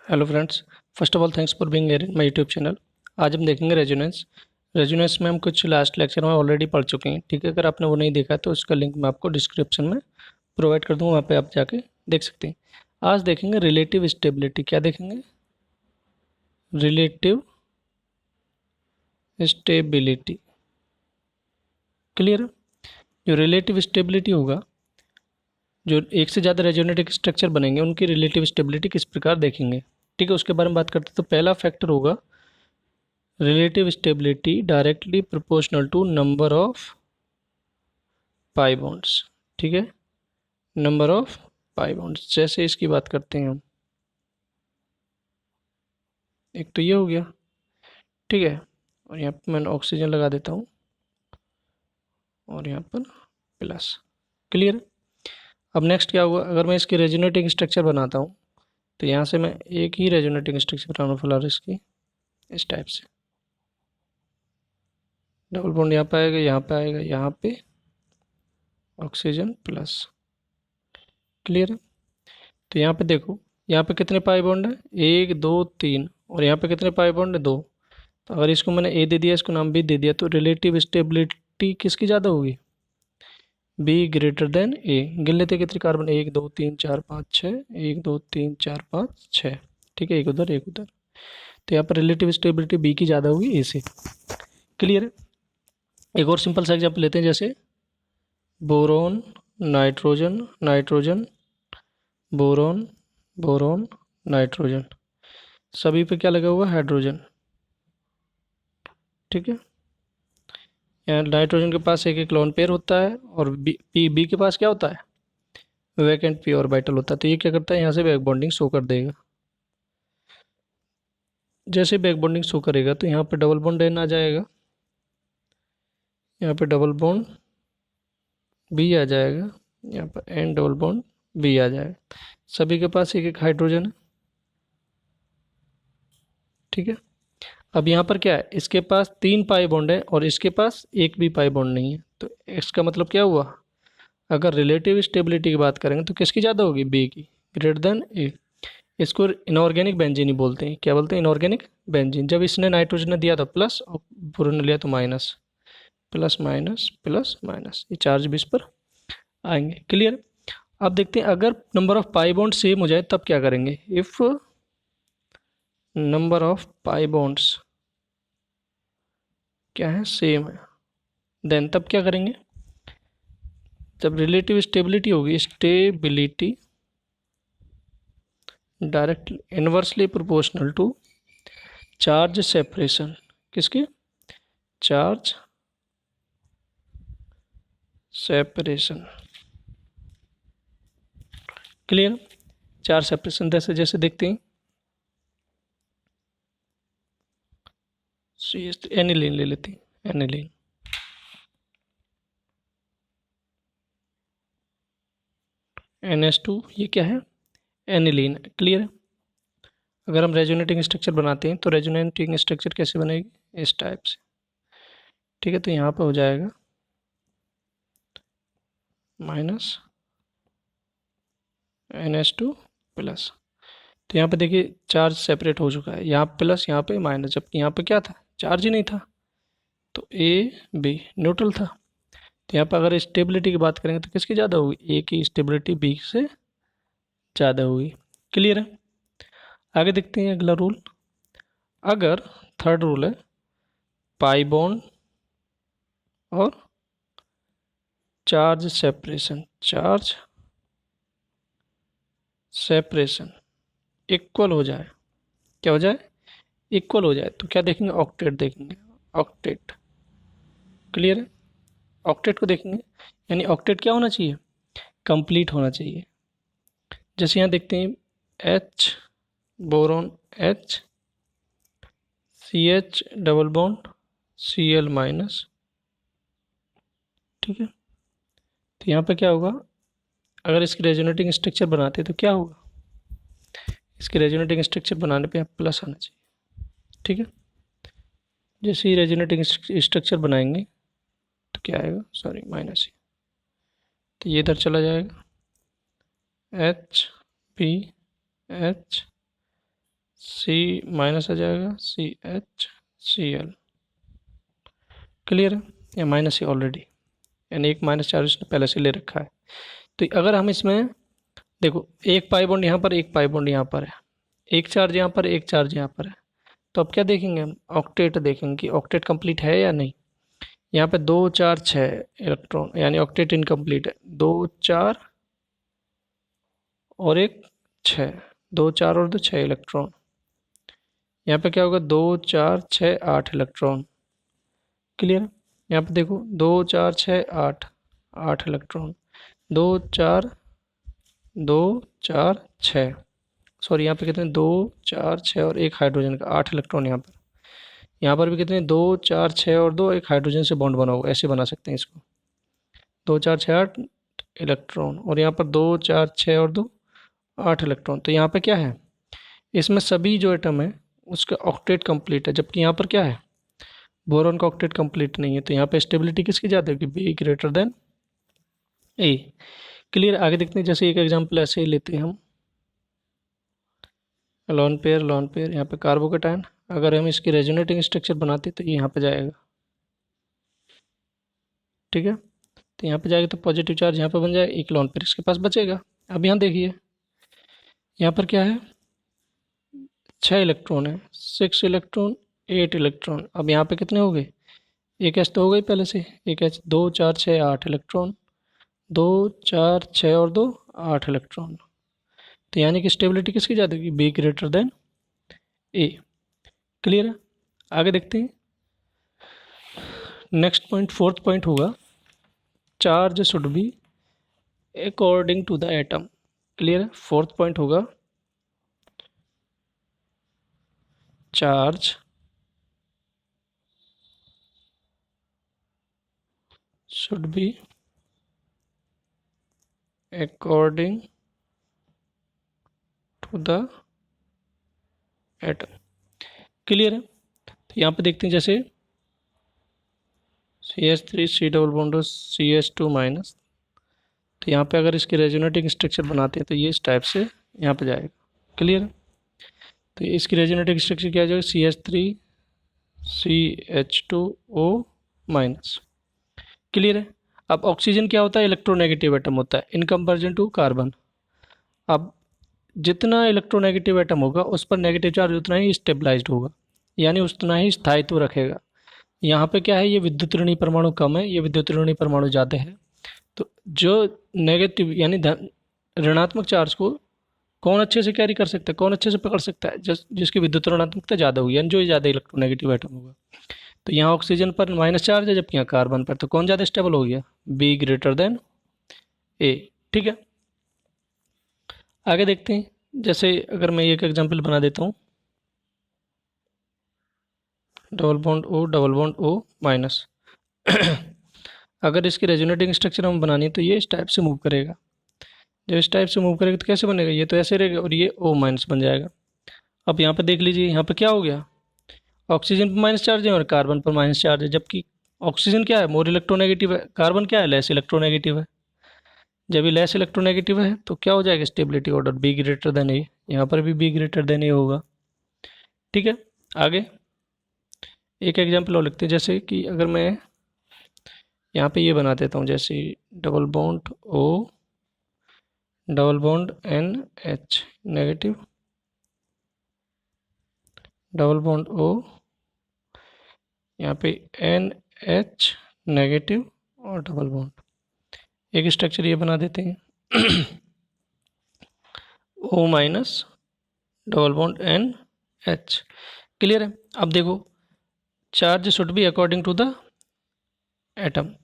Hello friends. First of all thanks for being here in my YouTube channel. आज हम देखेंगे resonance. Resonance में हम कुछ लास्ट लेक्चर में ऑलरेडी पढ़ चुके हैं, ठीक है। अगर आपने वो नहीं देखा तो उसका लिंक मैं आपको डिस्क्रिप्शन में प्रोवाइड कर दूँगा, वहाँ पे आप जाके देख सकते हैं। आज देखेंगे रिलेटिव स्टेबिलिटी। क्या देखेंगे? Relative stability. क्लियर है? जो रिलेटिव स्टेबिलिटी होगा, जो एक से ज़्यादा रेजोनेटिव स्ट्रक्चर बनेंगे उनकी रिलेटिव स्टेबिलिटी किस प्रकार देखेंगे, ठीक है। उसके बारे में बात करते हैं। तो पहला फैक्टर होगा relative stability directly proportional to number of pi bonds, ठीक है। नंबर ऑफ पाई बॉन्ड्स, जैसे इसकी बात करते हैं हम, एक तो ये हो गया, ठीक है। और यहाँ पर मैं ऑक्सीजन लगा देता हूँ और यहाँ पर प्लस। क्लियर। अब नेक्स्ट क्या हुआ, अगर मैं इसकी रेजोनेटिंग स्ट्रक्चर बनाता हूँ तो यहाँ से मैं एक ही रेजोनेटिंग स्ट्रक्चर बनाऊँ फिलहाल इसकी, इस टाइप से। डबल बॉन्ड यहाँ पे आएगा, यहाँ पे आएगा, यहाँ पे ऑक्सीजन प्लस। क्लियर है। तो यहाँ पे देखो, यहाँ पे कितने पाई बॉन्ड है? एक, दो, तीन। और यहाँ पे कितने पाई बॉन्ड है? दो। तो अगर इसको मैंने ए दे दिया, इसको नाम बी दे दिया, तो रिलेटिव स्टेबिलिटी किसकी ज़्यादा होगी? बी ग्रेटर देन ए। गिन लेते कितने कार्बन? एक, दो, तीन, चार, पाँच, छः। एक, दो, तीन, चार, पाँच, छः। ठीक है, एक उधर एक उधर। तो यहाँ पर रिलेटिव स्टेबिलिटी बी की ज़्यादा होगी ए से। क्लियर है। एक और सिंपल सा एग्जाम्पल लेते हैं, जैसे boron, nitrogen, nitrogen, boron, boron, nitrogen. सभी पे क्या लगा हुआ? हाइड्रोजन। ठीक है। यहाँ नाइट्रोजन के पास एक एक लोन पेयर होता है और बी के पास क्या होता है? वैकेंट पी ऑर्बिटल होता है। तो ये क्या करता है, यहाँ से बैक बॉन्डिंग शो कर देगा। जैसे बैक बॉन्डिंग शो करेगा तो यहाँ पे डबल बॉन्ड एन आ जाएगा, यहाँ पे डबल बॉन्ड बी आ जाएगा, यहाँ पर एन डबल बॉन्ड बी आ जाएगा। सभी के पास एक एक हाइड्रोजन है, ठीक है। अब यहाँ पर क्या है, इसके पास तीन पाई बॉन्ड है और इसके पास एक भी पाई बॉन्ड नहीं है। तो इसका मतलब क्या हुआ, अगर रिलेटिव स्टेबिलिटी की बात करेंगे तो किसकी ज़्यादा होगी? बी की, ग्रेटर देन ए। इसको इनऑर्गेनिक बेंजीन ही बोलते हैं। क्या बोलते हैं? Inorganic benzene. जब इसने नाइट्रोजन ने दिया था प्लस और बोरोन ने लिया तो minus, plus minus plus minus, ये चार्ज भी इस पर आएंगे। क्लियर। अब देखते हैं, अगर number of pi bond same हो जाए तब क्या करेंगे? If number of pi bonds क्या है? सेम है, देन तब क्या करेंगे? जब रिलेटिव स्टेबिलिटी होगी, stability directly inversely proportional to charge separation. किसकी? Charge separation. Clear. Charge separation जैसे जैसे देखते हैं, एनिलीन ले लेते हैं, एनिलीन। NH2, ये क्या है? एनिलीन। क्लियर है। अगर हम रेजोनेटिंग स्ट्रक्चर बनाते हैं तो रेजोनेटिंग स्ट्रक्चर कैसे बनेगी? इस टाइप से। ठीक है। तो यहाँ पे हो जाएगा माइनस NH2 प्लस। तो यहाँ पे देखिए चार्ज सेपरेट हो चुका है, यहाँ प्लस यहाँ पे माइनस, जबकि यहाँ पे क्या था? चार्ज ही नहीं था। तो ए बी न्यूट्रल था। तो यहाँ पर अगर स्टेबिलिटी की बात करेंगे तो किसकी ज़्यादा होगी? ए की स्टेबिलिटी बी से ज़्यादा होगी। क्लियर है। आगे देखते हैं अगला रूल। अगर थर्ड रूल है, पाई बॉन्ड और charge separation, charge separation equal हो जाए। क्या हो जाए? इक्वल हो जाए। तो क्या देखेंगे? ऑक्टेट देखेंगे, ऑक्टेट। क्लियर है। ऑक्टेट को देखेंगे, यानी ऑक्टेट क्या होना चाहिए? कंप्लीट होना चाहिए। जैसे यहाँ देखते हैं, H boron H, CH double bond Cl minus. ठीक है। तो यहाँ पे क्या होगा, अगर इसकी रेजोनेटिंग स्ट्रक्चर बनाते हैं तो क्या होगा? इसके रेजोनेटिंग स्ट्रक्चर बनाने पे यहाँ प्लस आना चाहिए। ठीक है। जैसे ही रेजोनेटिंग स्ट्रक्चर बनाएंगे तो क्या आएगा? सॉरी, माइनस ही। तो ये इधर चला जाएगा, H P H सी माइनस आ जाएगा, CH Cl। क्लियर है, या माइनस ही ऑलरेडी, यानी एक माइनस चार्ज उसने पहले से ले रखा है। तो अगर हम इसमें देखो, एक पाई बॉन्ड यहाँ पर, एक पाई बॉन्ड यहाँ पर है, एक चार्ज यहाँ पर, एक चार्ज यहाँ पर है। तो अब क्या देखेंगे हम, ऑक्टेट देखेंगे कि ऑक्टेट कंप्लीट है या नहीं। यहाँ पे 2 4 6 इलेक्ट्रॉन, यानी ऑक्टेट इनकम्प्लीट है। 2 4 और एक 6, 2 4 और 2 6 इलेक्ट्रॉन। यहाँ पे क्या होगा, 2 4 6 8 इलेक्ट्रॉन। क्लियर। यहाँ पे देखो 2 4 6 8, 8 इलेक्ट्रॉन। 2 4 2 4 6, सॉरी यहाँ पे कितने, 2 4 6 और एक हाइड्रोजन का, 8 इलेक्ट्रॉन यहाँ पर। यहाँ पर भी कितने, 2 4 6 और 2, एक हाइड्रोजन से बॉन्ड बना होगा, ऐसे बना सकते हैं इसको। 2 4 6 8 इलेक्ट्रॉन, और यहाँ पर 2 4 6 और 2 8 इलेक्ट्रॉन। तो यहाँ पे क्या है, इसमें सभी जो एटम है उसका ऑक्टेट कंप्लीट है, जबकि यहाँ पर क्या है, बोरॉन का ऑक्टेट कंप्लीट नहीं है। तो यहाँ पे स्टेबिलिटी किसकी ज़्यादा होगी, B greater than A. Clear. आगे देखते हैं, जैसे एक एग्जांपल ऐसे ही लेते हैं हम, लॉन पेयर यहाँ पे कार्बोकेटाइन। अगर हम इसकी रेजोनेटिंग स्ट्रक्चर बनाते तो ये यहाँ पे जाएगा, ठीक है। तो यहाँ पे जाएगा तो पॉजिटिव चार्ज यहाँ पे बन जाएगा, एक लॉन पेयर इसके पास बचेगा। अब यहाँ देखिए, यहाँ पर क्या है, 6 इलेक्ट्रॉन है, 6 इलेक्ट्रॉन 8 इलेक्ट्रॉन। अब यहाँ पे कितने हो गए, एक एच तो हो गई पहले से, एक एच, 2 4 6 8 इलेक्ट्रॉन, 2 4 6 और 2 8 इलेक्ट्रॉन। तो यानी कि स्टेबिलिटी किसकी ज़्यादा होगी, B greater than A. Clear है। आगे देखते हैं, नेक्स्ट पॉइंट, फोर्थ पॉइंट होगा, charge should be according to the atom. Clear है। फोर्थ पॉइंट होगा, charge should be according to the atom। Clear है। तो यहाँ पे देखते हैं, जैसे CH3 C double bond CH2 minus. तो यहाँ पे अगर इसकी रेजोनेटिंग स्ट्रक्चर बनाते हैं तो ये इस टाइप से यहाँ पे जाएगा। क्लियर है। तो इसकी रेजोनेटिंग स्ट्रक्चर क्या जाएगा, CH3 CH2O माइनस। क्लियर है। अब ऑक्सीजन क्या होता है, इलेक्ट्रोनेगेटिव एटम होता है इन कंपैरिजन टू कार्बन। अब जितना इलेक्ट्रोनेगेटिव एटम होगा उस पर नेगेटिव चार्ज उतना ही स्टेबलाइज्ड होगा, यानी उतना ही स्थायित्व रखेगा। यहाँ पे क्या है, ये विद्युत ऋणात्मक परमाणु कम है, ये विद्युत ऋणात्मक परमाणु ज़्यादा है। तो जो नेगेटिव यानी ऋणात्मक चार्ज को कौन अच्छे से कैरी कर सकता है, कौन अच्छे से पकड़ सकता है, जिसकी विद्युत ऋणात्मकता ज़्यादा होगी, यानी जो ज़्यादा इलेक्ट्रोनेगेटिव एटम होगा। तो यहाँ ऑक्सीजन पर माइनस चार्ज है, जबकि यहाँ कार्बन पर, तो कौन ज़्यादा स्टेबल हो गया, बी ग्रेटर देन ए। ठीक है। आगे देखते हैं, जैसे अगर मैं एक एग्जांपल बना देता हूँ, डबल बॉन्ड ओ माइनस। अगर इसकी रेजोनेटिंग स्ट्रक्चर हम बनानी है तो ये इस टाइप से मूव करेगा। जब इस टाइप से मूव करेगा तो कैसे बनेगा, ये तो ऐसे रहेगा और ये O माइनस बन जाएगा। अब यहाँ पे देख लीजिए, यहाँ पे क्या हो गया, ऑक्सीजन पर माइनस चार्ज है और कार्बन पर माइनस चार्ज है, जबकि ऑक्सीजन क्या है, मोर इलेक्ट्रोनेगेटिव है, कार्बन क्या है, लेस इलेक्ट्रोनेगेटिव है। जब ये लेस इलेक्ट्रोनेगेटिव है तो क्या हो जाएगा, stability order B greater than A. यहाँ पर भी बी ग्रेटर देन ए होगा। ठीक है। आगे एक एग्जांपल और लिखते हैं, जैसे कि अगर मैं यहाँ पे ये बना देता हूँ, जैसे double bond O double bond NH negative, double bond O, यहाँ पे NH नेगेटिव और डबल बॉन्ड, एक स्ट्रक्चर ये बना देते हैं O minus double bond NH। Clear है। अब देखो, charge should be according to the atom.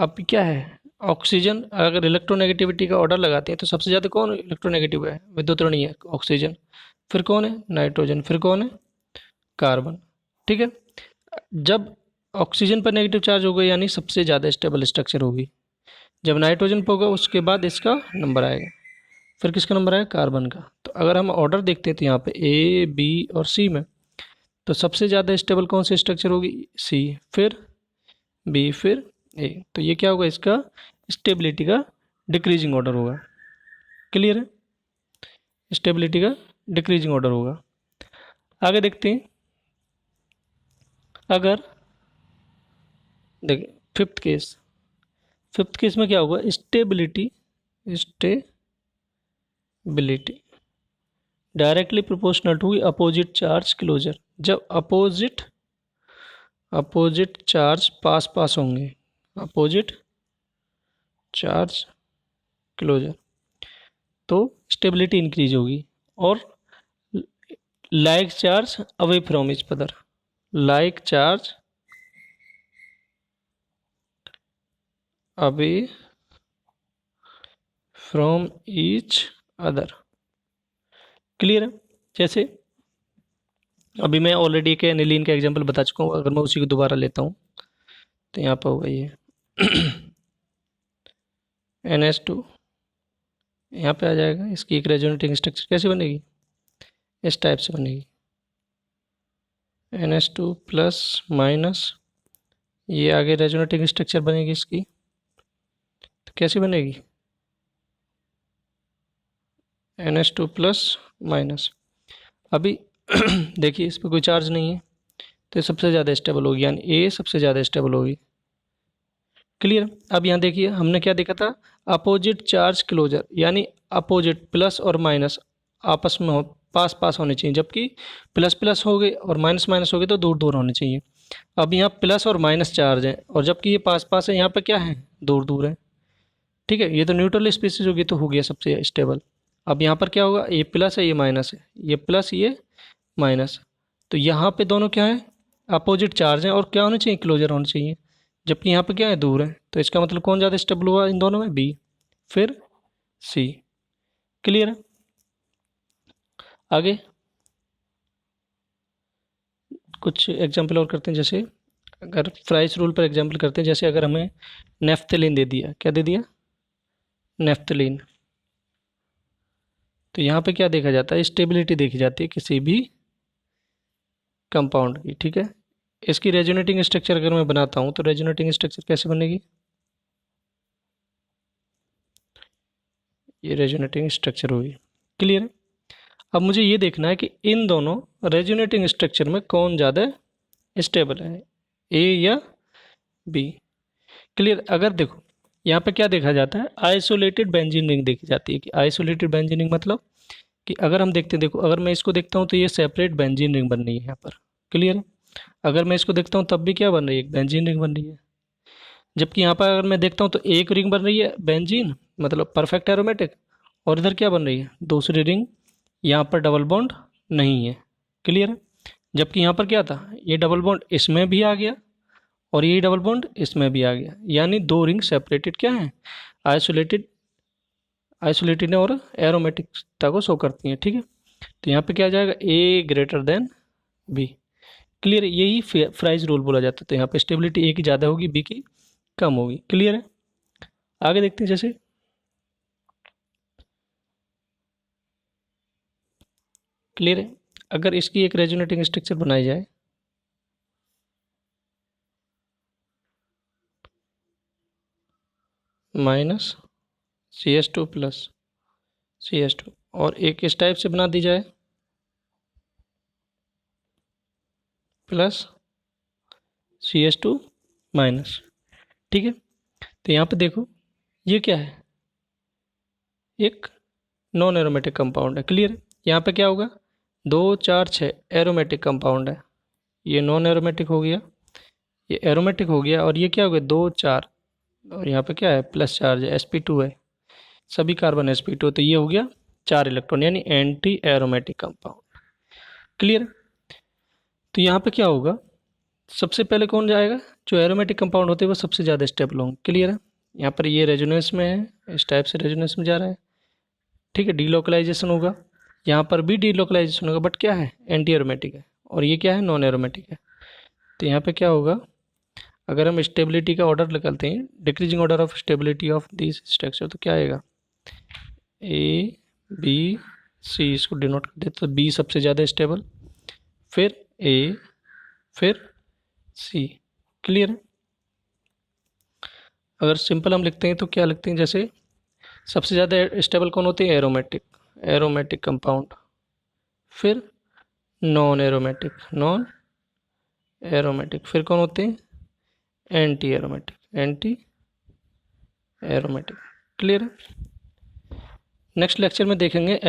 अब क्या है, ऑक्सीजन अगर इलेक्ट्रोनेगेटिविटी का ऑर्डर लगाते हैं तो सबसे ज़्यादा कौन इलेक्ट्रोनेगेटिव है, विद्युत ऋणात्मक है ऑक्सीजन, फिर कौन है, नाइट्रोजन, फिर कौन है, कार्बन। ठीक है। जब ऑक्सीजन पर नेगेटिव चार्ज होगा यानी सबसे ज़्यादा स्टेबल स्ट्रक्चर होगी, जब नाइट्रोजन पर होगा उसके बाद इसका नंबर आएगा, फिर किसका नंबर आएगा, कार्बन का। तो अगर हम ऑर्डर देखते हैं तो यहाँ पे A B और C में, तो सबसे ज़्यादा स्टेबल कौन सी स्ट्रक्चर होगी, C, फिर B, फिर A। तो ये क्या होगा, इसका स्टेबिलिटी का डिक्रीजिंग ऑर्डर होगा। क्लियर है। स्टेबिलिटी का डिक्रीजिंग ऑर्डर होगा। आगे देखते हैं। अगर देखिए फिफ्थ केस में क्या होगा, stability directly proportional to opposite charge closer. जब अपोजिट चार्ज पास होंगे, अपोजिट चार्ज क्लोजर, तो स्टेबिलिटी इंक्रीज होगी। और like charge away from each other, like charge away from each other. Clear है? जैसे अभी मैं ऑलरेडी एक एनिलीन का एग्जांपल बता चुका हूँ, अगर मैं उसी को दोबारा लेता हूँ तो यहाँ पर होगा ये NH2, यहाँ पे आ जाएगा। इसकी एक रेजोनेटिंग स्ट्रक्चर कैसे बनेगी, इस टाइप से बनेगी, NH2 प्लस माइनस, ये आगे रेजोनेटिंग स्ट्रक्चर बनेगी इसकी, तो कैसे बनेगी, NH2 प्लस माइनस। अभी देखिए इस पर कोई चार्ज नहीं है, तो सबसे ज़्यादा स्टेबल होगी, यानी ए सबसे ज़्यादा स्टेबल होगी। क्लियर? अब यहाँ देखिए हमने क्या देखा था, अपोजिट चार्ज क्लोजर, यानी अपोजिट प्लस और माइनस आपस में हो, पास होने चाहिए, जबकि प्लस प्लस हो गए और माइनस माइनस हो गए तो दूर दूर होने चाहिए। अब यहाँ प्लस और माइनस चार्ज है, और जबकि ये पास पास है, यहाँ पे क्या है, दूर दूर है। ठीक है, ये तो न्यूट्रल स्पीसीज होगी, तो हो गया सबसे स्टेबल। अब यहाँ पर क्या होगा, ये प्लस है ये माइनस है, ये प्लस ये माइनस, तो यहाँ पे दोनों क्या है, अपोजिट चार्ज हैं, और क्या होने चाहिए, क्लोजर होने चाहिए, जबकि यहाँ पे क्या है, दूर है। तो इसका मतलब कौन ज़्यादा स्टेबल हुआ इन दोनों में, बी, फिर सी। क्लियर है? आगे कुछ एग्जाम्पल और करते हैं। जैसे अगर फ्राइस रूल पर एग्जाम्पल करते हैं, जैसे अगर हमें नेफ्थलीन दे दिया, क्या दे दिया, नेफ्थलीन, तो यहाँ पे क्या देखा जाता है, स्टेबिलिटी देखी जाती है किसी भी कंपाउंड की। ठीक है, इसकी रेजोनेटिंग स्ट्रक्चर अगर मैं बनाता हूँ तो रेजोनेटिंग स्ट्रक्चर कैसे बनेगी, ये रेजोनेटिंग स्ट्रक्चर होगी। क्लियर है? अब मुझे ये देखना है कि इन दोनों रेजोनेटिंग स्ट्रक्चर में कौन ज़्यादा स्टेबल है, ए या बी। क्लियर? अगर देखो यहाँ पे क्या देखा जाता है, आइसोलेटेड बेंजीन रिंग देखी जाती है। कि आइसोलेटेड बेंजीन रिंग मतलब कि अगर हम देखते हैं, देखो अगर मैं इसको देखता हूँ तो ये सेपरेट बेंजीन रिंग बन रही है यहाँ पर। क्लियर है? अगर मैं इसको देखता हूँ तब भी क्या बन रही है, एक बेंजीन रिंग बन रही है। जबकि यहाँ पर अगर मैं देखता हूँ तो एक रिंग बन रही है बेंजीन, मतलब परफेक्ट एरोमेटिक, और इधर क्या बन रही है, दूसरी रिंग, यहाँ पर डबल बॉन्ड नहीं है। क्लियर है? जबकि यहाँ पर क्या था, ये डबल बॉन्ड इसमें भी आ गया और ये डबल बॉन्ड इसमें भी आ गया, यानी दो रिंग सेपरेटेड क्या है, आइसोलेटेड और एरोमेटिकता को शो करती हैं। ठीक है, तो यहाँ पे क्या आ जाएगा, ए ग्रेटर देन बी। क्लियर? यही फ्राइज रूल बोला जाता है। तो यहाँ पे स्टेबिलिटी ए की ज़्यादा होगी, बी की कम होगी। क्लियर है? आगे देखते हैं। जैसे क्लियर है, अगर इसकी एक रेजोनेटिंग स्ट्रक्चर बनाई जाए, माइनस CH2 प्लस CH2, और एक इस टाइप से बना दी जाए, प्लस CH2 माइनस। ठीक है, तो यहाँ पे देखो ये क्या है, एक नॉन एरोमेटिक कंपाउंड है। क्लियर? यहाँ पे क्या होगा, 2 4 6 एरोमेटिक कंपाउंड है, ये नॉन एरोमेटिक हो गया, ये एरोमेटिक हो गया, और ये क्या हो गया, 2 4, और यहाँ पे क्या है, प्लस चार्ज है, sp2 है, सभी कार्बन sp2, तो ये हो गया 4 इलेक्ट्रॉन, यानी एंटी एरोमेटिक कंपाउंड। क्लियर? तो यहाँ पे क्या होगा, सबसे पहले कौन जाएगा, जो एरोमेटिक कंपाउंड होते हैं वो सबसे ज़्यादा स्टेबल होंगे। क्लियर है? यहाँ पर ये रेजोनेंस में है, इस टाइप से रेजोनेंस में जा रहा है। ठीक है, डीलोकलाइजेशन होगा, यहाँ पर भी डीलोकलाइजेशन होगा, बट क्या है, एंटी एरोमेटिक है, और ये क्या है, नॉन एरोमेटिक है। तो यहाँ पे क्या होगा, अगर हम स्टेबिलिटी का ऑर्डर निकालते हैं, decreasing order of stability of this structure, तो क्या आएगा, ए बी सी, इसको डिनोट कर देते, तो बी सबसे ज़्यादा स्टेबल, फिर ए, फिर सी। क्लियर है? अगर सिंपल हम लिखते हैं तो क्या लिखते हैं, जैसे सबसे ज़्यादा स्टेबल कौन होते हैं, एरोमेटिक कंपाउंड, फिर नॉन एरोमेटिक, नॉन एरोमेटिक। फिर कौन होते हैं? Anti aromatic, anti aromatic. Clear है? नेक्स्ट लेक्चर में देखेंगे